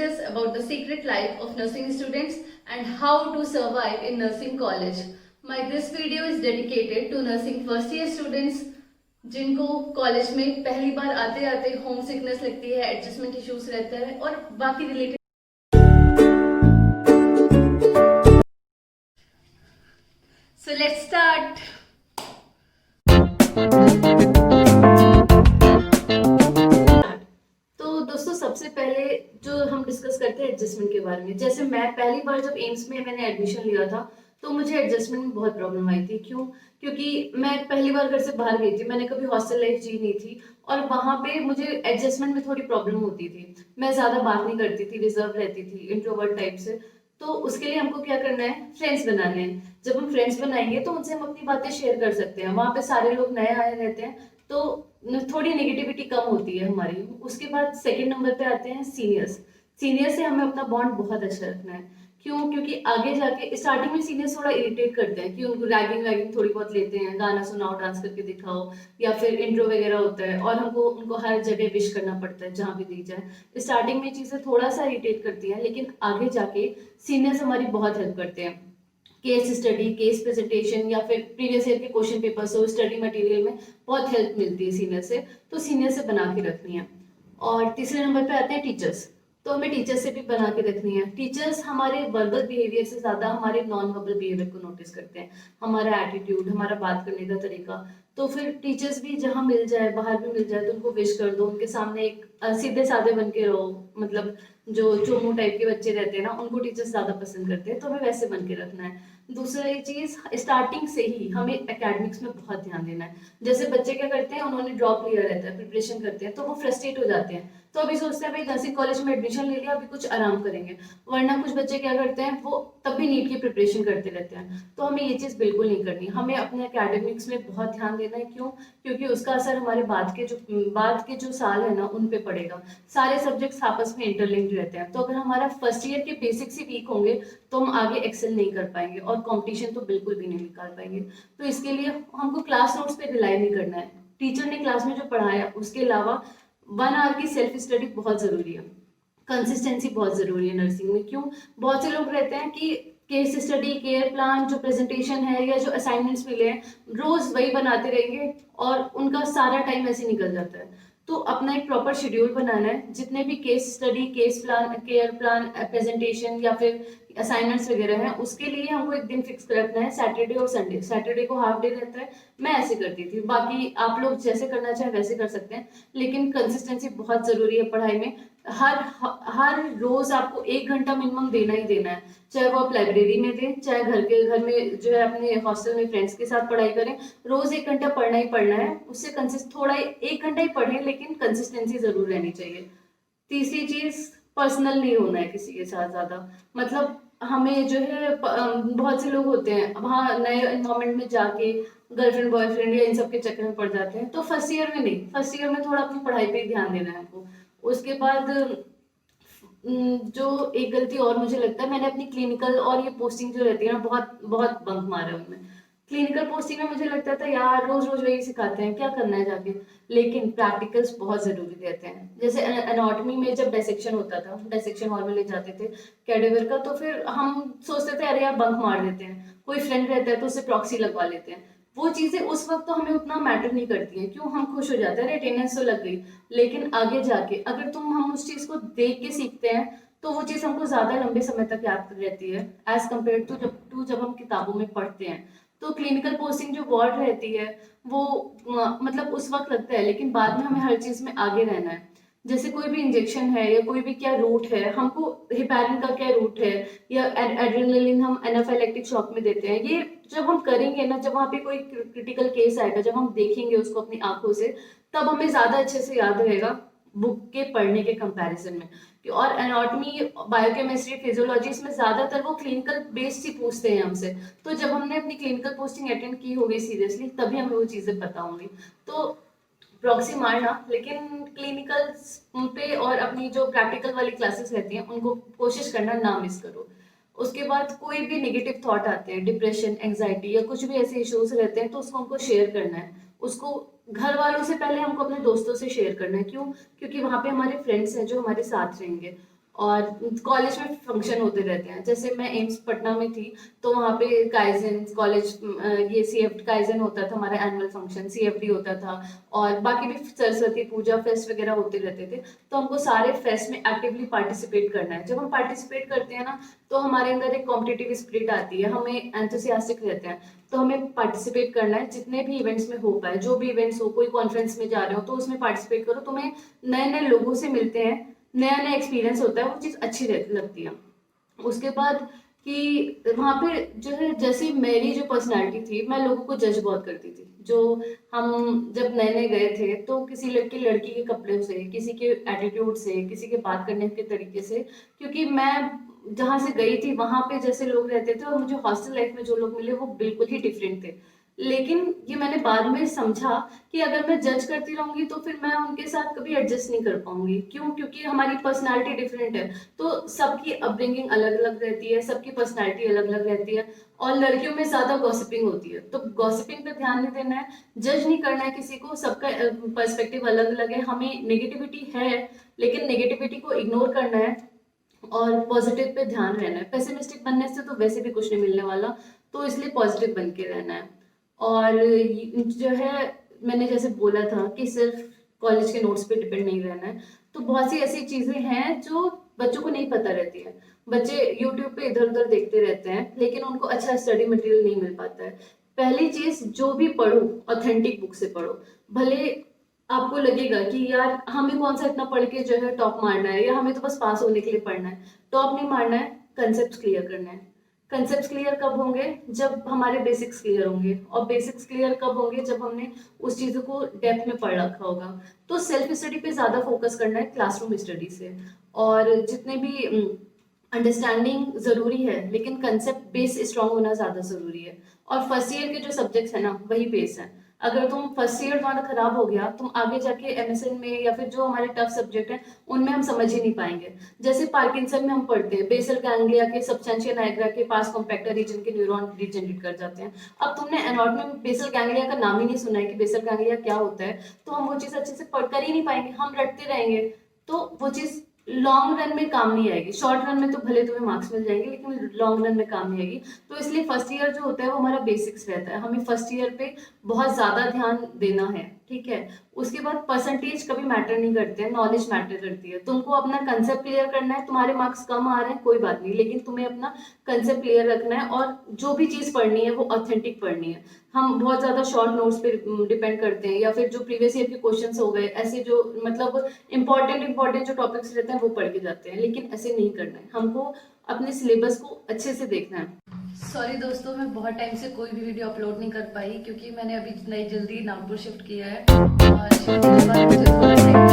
discuss about the secret life of nursing students and how to survive in nursing college. This video is dedicated to nursing first year students जिनको college में पहली बार आते आते home sickness लगती है, adjustment issues रहता है और बाकी रिलेटेड। So let's start. तो दोस्तों, सबसे पहले जो हम डिस्कस करते हैं एडजस्टमेंट के बारे में। जैसे मैं पहली बार जब एम्स में मैंने एडमिशन लिया था तो मुझे एडजस्टमेंट में बहुत प्रॉब्लम आई थी। क्यों? क्योंकि मैं पहली बार घर से बाहर गई थी, मैंने कभी हॉस्टल लाइफ जी नहीं थी और वहाँ पे मुझे एडजस्टमेंट में थोड़ी प्रॉब्लम होती थी। मैं ज़्यादा बात नहीं करती थी, रिजर्व रहती थी, इंट्रोवर्ट टाइप से। तो उसके लिए हमको क्या करना है, फ्रेंड्स बनाने हैं। जब हम फ्रेंड्स बनाएंगे तो उनसे हम अपनी बातें शेयर कर सकते हैं। वहाँ पे सारे लोग नए आए रहते हैं तो थोड़ी नेगेटिविटी कम होती है हमारी। उसके बाद सेकंड नंबर पे आते हैं सीनियर्स। सीनियर से हमें अपना बॉन्ड बहुत अच्छा रखना है। क्यों? क्योंकि आगे जाके स्टार्टिंग में सीनियर्स थोड़ा इरिटेट करते हैं कि उनको रैगिंग वैगिंग थोड़ी बहुत लेते हैं, गाना सुनाओ, डांस करके दिखाओ, या फिर इंट्रो वगैरह होता है और हमको उनको हर जगह विश करना पड़ता है जहाँ भी दी जाए। स्टार्टिंग में चीज़ें थोड़ा सा इरिटेट करती हैं, लेकिन आगे जाके सीनियर्स हमारी बहुत हेल्प करते हैं। केस स्टडी, केस प्रेजेंटेशन या फिर प्रीवियस ईयर के क्वेश्चन पेपर्स हो, स्टडी मटेरियल में बहुत हेल्प मिलती है सीनियर से। तो सीनियर से बना के रखनी है। और तीसरे नंबर पे आते हैं टीचर्स। तो हमें टीचर्स से भी बना के रखनी है। टीचर्स हमारे वर्बल बिहेवियर से ज़्यादा हमारे नॉन वर्बल बिहेवियर को नोटिस करते हैं, हमारा एटीट्यूड, हमारा बात करने का तरीका। तो फिर टीचर्स भी जहाँ मिल जाए, बाहर भी मिल जाए, तो उनको विश कर दो। उनके सामने एक सीधे साधे बन के रहो। मतलब जो चोमू टाइप के बच्चे रहते हैं ना, उनको टीचर्स ज़्यादा पसंद करते हैं, तो हमें वैसे बन के रखना है। दूसरा ये चीज़, स्टार्टिंग से ही हमें एकेडमिक्स में बहुत ध्यान देना है। जैसे बच्चे क्या करते हैं, उन्होंने ड्रॉप लिया रहता है, प्रिपरेशन करते हैं, तो वो फ्रस्ट्रेट हो जाते हैं। तो अभी सोचते हैं भाई नर्सिंग कॉलेज में एडमिशन ले लिया, अभी कुछ आराम करेंगे। वरना कुछ बच्चे क्या करते हैं, वो तब भी नीट की प्रिपरेशन करते रहते हैं। तो हमें ये चीज़ बिल्कुल नहीं करनी। हमें अपने एकेडमिक्स में बहुत ध्यान देना है। क्यों? क्योंकि उसका असर हमारे बाद के जो साल है ना, उन पे पड़ेगा। सारे सब्जेक्ट्स आपस में इंटरलिंक्ड रहते हैं। तो अगर हमारा फर्स्ट ईयर के बेसिक्स ही वीक होंगे तो हम आगे एक्सेल नहीं कर पाएंगे और कंपटीशन तो बिल्कुल भी नहीं निकाल पाएंगे। तो इसके लिए हमको क्लास नोट्स पे रिलाई नहीं करना है। टीचर ने क्लास में जो पढ़ाया उसके अलावा 1 आवर की सेल्फ स्टडी बहुत जरूरी है। कंसिस्टेंसी बहुत जरूरी है नर्सिंग में। क्यों? बहुत से लोग रहते हैं कि केस स्टडी, केयर प्लान, जो प्रेजेंटेशन है या जो असाइनमेंट्स मिले हैं, रोज वही बनाते रहेंगे और उनका सारा टाइम ऐसे निकल जाता है। तो अपना एक प्रॉपर शेड्यूल बनाना है। जितने भी case study, case plan, care plan, presentation या फिर असाइनमेंट्स वगैरह हैं, उसके लिए हमको एक दिन फिक्स रखना है, सैटरडे और संडे। सैटरडे को हाफ डे रहता है, मैं ऐसे करती थी। बाकी आप लोग जैसे करना चाहे वैसे कर सकते हैं, लेकिन कंसिस्टेंसी बहुत जरूरी है पढ़ाई में। हर हर रोज आपको 1 घंटा मिनिमम देना ही देना है। चाहे वो आप लाइब्रेरी में दें, चाहे घर में जो है अपने हॉस्टल में फ्रेंड्स के साथ पढ़ाई करें, रोज 1 घंटा पढ़ना ही पढ़ना है। उससे कंसिस्ट थोड़ा 1 घंटा ही पढ़ें, लेकिन कंसिस्टेंसी जरूर रहनी चाहिए। तीसरी चीज, पर्सनल नहीं होना है किसी के साथ ज्यादा। मतलब हमें जो है बहुत से लोग होते हैं वहाँ नए एनवायरमेंट में जाके गर्लफ्रेंड बॉयफ्रेंड या इन सब के चक्कर में पड़ जाते हैं। तो फर्स्ट ईयर में नहीं, फर्स्ट ईयर में थोड़ा अपनी पढ़ाई पे ही ध्यान देना है हमको। उसके बाद जो एक गलती और मुझे लगता है, मैंने अपनी क्लिनिकल और ये पोस्टिंग जो रहती है ना, बहुत बहुत बंक मारा है उनमें। क्लिनिकल पोस्टिंग में मुझे लगता था यार रोज रोज वही सिखाते हैं, क्या करना है जाके। लेकिन प्रैक्टिकल्स बहुत जरूरी रहते हैं। जैसे एनाटॉमी में जब डायसेक्शन होता था, डायसेक्शन हॉल में ले जाते थे कैडेवर का, तो फिर हम सोचते थे अरे यार बंक मार देते हैं, कोई फ्रेंड रहता है तो उससे प्रॉक्सी लगवा लेते हैं। वो चीजें उस वक्त तो हमें उतना मैटर नहीं करती हैं। क्यों? हम खुश हो जाते हैं, अरे अटेंडेंस तो लग गई। लेकिन आगे जाके अगर हम उस चीज को देख के सीखते हैं तो वो चीज हमको ज्यादा लंबे समय तक याद रहती है, एज कम्पेयर टू जब हम किताबों में पढ़ते हैं। तो क्लिनिकल पोस्टिंग जो वार्ड रहती है वो मतलब उस वक्त लगता है, लेकिन बाद में हमें हर चीज में आगे रहना है। जैसे कोई भी इंजेक्शन है या कोई भी क्या रूट है, हमको हेपारिन का क्या रूट है, या एड्रेनालिन हम एनाफाइलेक्टिक शॉक में देते हैं, ये जब हम करेंगे ना, जब वहाँ पे कोई क्रिटिकल केस आएगा, जब हम देखेंगे उसको अपनी आंखों से, तब हमें ज्यादा अच्छे से याद रहेगा बुक के पढ़ने के कंपैरिजन में। और एनाटॉमी, बायोकेमिस्ट्री, फिजियोलॉजी, इसमें ज्यादातर वो क्लिनिकल बेस्ड ही पूछते हैं हमसे। तो जब हमने अपनी क्लिनिकल पोस्टिंग अटेंड की होगी सीरियसली, तभी हमें वो चीजें पता होंगी। तो प्रॉक्सी मारना, लेकिन क्लिनिकल पे और अपनी जो प्रैक्टिकल वाली क्लासेस रहती हैं उनको कोशिश करना ना मिस करो। उसके बाद कोई भी नेगेटिव थॉट आते हैं, डिप्रेशन, एंजाइटी या कुछ भी ऐसे इश्यूज रहते हैं, तो उसको हमको शेयर करना है। उसको घर वालों से पहले हमको अपने दोस्तों से शेयर करना है। क्यों? क्योंकि वहाँ पे हमारे फ्रेंड्स हैं जो हमारे साथ रहेंगे। और कॉलेज में फंक्शन होते रहते हैं। जैसे मैं एम्स पटना में थी, तो वहाँ पे काइजन कॉलेज, ये सीएफ काइजन होता था, हमारा एनुअल फंक्शन सीएफडी होता था, और बाकी भी सरस्वती पूजा फेस्ट वगैरह होते रहते थे। तो हमको सारे फेस्ट में एक्टिवली पार्टिसिपेट करना है। जब हम पार्टिसिपेट करते हैं ना, तो हमारे अंदर एक कॉम्पिटिटिव स्पिरिट आती है, हमें एंथुसियास्टिक रहते हैं, तो हमें पार्टिसिपेट करना है जितने भी इवेंट्स में हो पाए। जो भी इवेंट्स हो, कोई कॉन्फ्रेंस में जा रहे हो तो उसमें पार्टिसिपेट करो, तुम्हें नए नए लोगों से मिलते हैं, नया नया एक्सपीरियंस होता है, वो चीज़ अच्छी लगती है। उसके बाद कि वहाँ पे जो है, जैसे मेरी जो पर्सनालिटी थी, मैं लोगों को जज बहुत करती थी। जो हम जब नए नए गए थे, तो किसी लड़की लड़की के कपड़े से, किसी के एटीट्यूड से, किसी के बात करने के तरीके से, क्योंकि मैं जहाँ से गई थी वहाँ पे जैसे लोग रहते थे और मुझे हॉस्टल लाइफ में जो लोग मिले वो बिल्कुल ही डिफरेंट थे। लेकिन ये मैंने बाद में समझा कि अगर मैं जज करती रहूंगी तो फिर मैं उनके साथ कभी एडजस्ट नहीं कर पाऊंगी। क्यों? क्योंकि हमारी पर्सनालिटी डिफरेंट है, तो सबकी अपब्रिंगिंग अलग अलग रहती है, सबकी पर्सनालिटी अलग अलग रहती है, और लड़कियों में ज्यादा गॉसिपिंग होती है। तो गॉसिपिंग पे ध्यान नहीं देना है, जज नहीं करना है किसी को, सबका पर्सपेक्टिव अलग अलग है। हमें नेगेटिविटी है, लेकिन नेगेटिविटी को इग्नोर करना है और पॉजिटिव पे ध्यान रहना है। पेसिमिस्टिक बनने से तो वैसे भी कुछ नहीं मिलने वाला, तो इसलिए पॉजिटिव बन के रहना है। और जो है, मैंने जैसे बोला था कि सिर्फ कॉलेज के नोट्स पे डिपेंड नहीं रहना है, तो बहुत सी ऐसी चीजें हैं जो बच्चों को नहीं पता रहती है। बच्चे यूट्यूब पे इधर उधर देखते रहते हैं, लेकिन उनको अच्छा स्टडी मटेरियल नहीं मिल पाता है। पहली चीज, जो भी पढ़ो ऑथेंटिक बुक से पढ़ो। भले आपको लगेगा कि यार हमें कौन सा इतना पढ़ के जो है टॉप मारना है, या हमें तो बस पास होने के लिए पढ़ना है। टॉप नहीं मारना है, कंसेप्ट क्लियर करना है। कंसेप्ट क्लियर कब होंगे? जब हमारे बेसिक्स क्लियर होंगे। और बेसिक्स क्लियर कब होंगे? जब हमने उस चीज़ों को डेप्थ में पढ़ रखा होगा। तो सेल्फ स्टडी पे ज़्यादा फोकस करना है क्लासरूम स्टडी से। और जितने भी अंडरस्टैंडिंग ज़रूरी है, लेकिन कंसेप्ट बेस स्ट्रांग होना ज़्यादा ज़रूरी है। और फर्स्ट ईयर के जो सब्जेक्ट्स है ना, वही बेस है। अगर तुम फर्स्ट ईयर तुम्हारा खराब हो गया, तुम आगे जाके एमएसएन में या फिर जो हमारे टफ सब्जेक्ट हैं उनमें हम समझ ही नहीं पाएंगे। जैसे पार्किंसन में हम पढ़ते हैं बेसल गैंग्लिया के सबस्टेंशिया नाइग्रा के पास कॉम्पैक्टर रीजन के न्यूरॉन डिजेनरेट कर जाते हैं। अब तुमने एनाटॉमी में बेसल गैंग्लिया का नाम ही नहीं सुना है कि बेसल गैंग्लिया क्या होता है, तो हम वो चीज़ अच्छे से पढ़ कर ही नहीं पाएंगे, हम रटते रहेंगे। तो वो चीज़ लॉन्ग रन में काम नहीं आएगी। शॉर्ट रन में तो भले तुम्हें मार्क्स मिल जाएंगे, लेकिन लॉन्ग रन में काम नहीं आएगी। तो इसलिए फर्स्ट ईयर जो होता है वो हमारा बेसिक्स रहता है, हमें फर्स्ट ईयर पे बहुत ज्यादा ध्यान देना है, ठीक है। उसके बाद परसेंटेज कभी मैटर नहीं करते हैं, नॉलेज मैटर करती है। तुमको अपना कंसेप्ट क्लियर करना है, तुम्हारे मार्क्स कम आ रहे हैं कोई बात नहीं, लेकिन तुम्हें अपना कंसेप्ट क्लियर रखना है, और जो भी चीज पढ़नी है वो ऑथेंटिक पढ़नी है। हम बहुत ज्यादा शॉर्ट नोट्स पे डिपेंड करते हैं, या फिर जो प्रीवियस ईयर के क्वेश्चंस हो गए, ऐसे जो मतलब इंपॉर्टेंट जो टॉपिक्स रहते हैं वो पढ़ के जाते हैं, लेकिन ऐसे नहीं करना है। हमको अपने सिलेबस को अच्छे से देखना है। सॉरी दोस्तों, मैं बहुत टाइम से कोई भी वीडियो अपलोड नहीं कर पाई, क्योंकि मैंने अभी नई जल्दी नागपुर शिफ्ट किया है, और शिफ्ट के बाद मुझे थोड़ा टाइम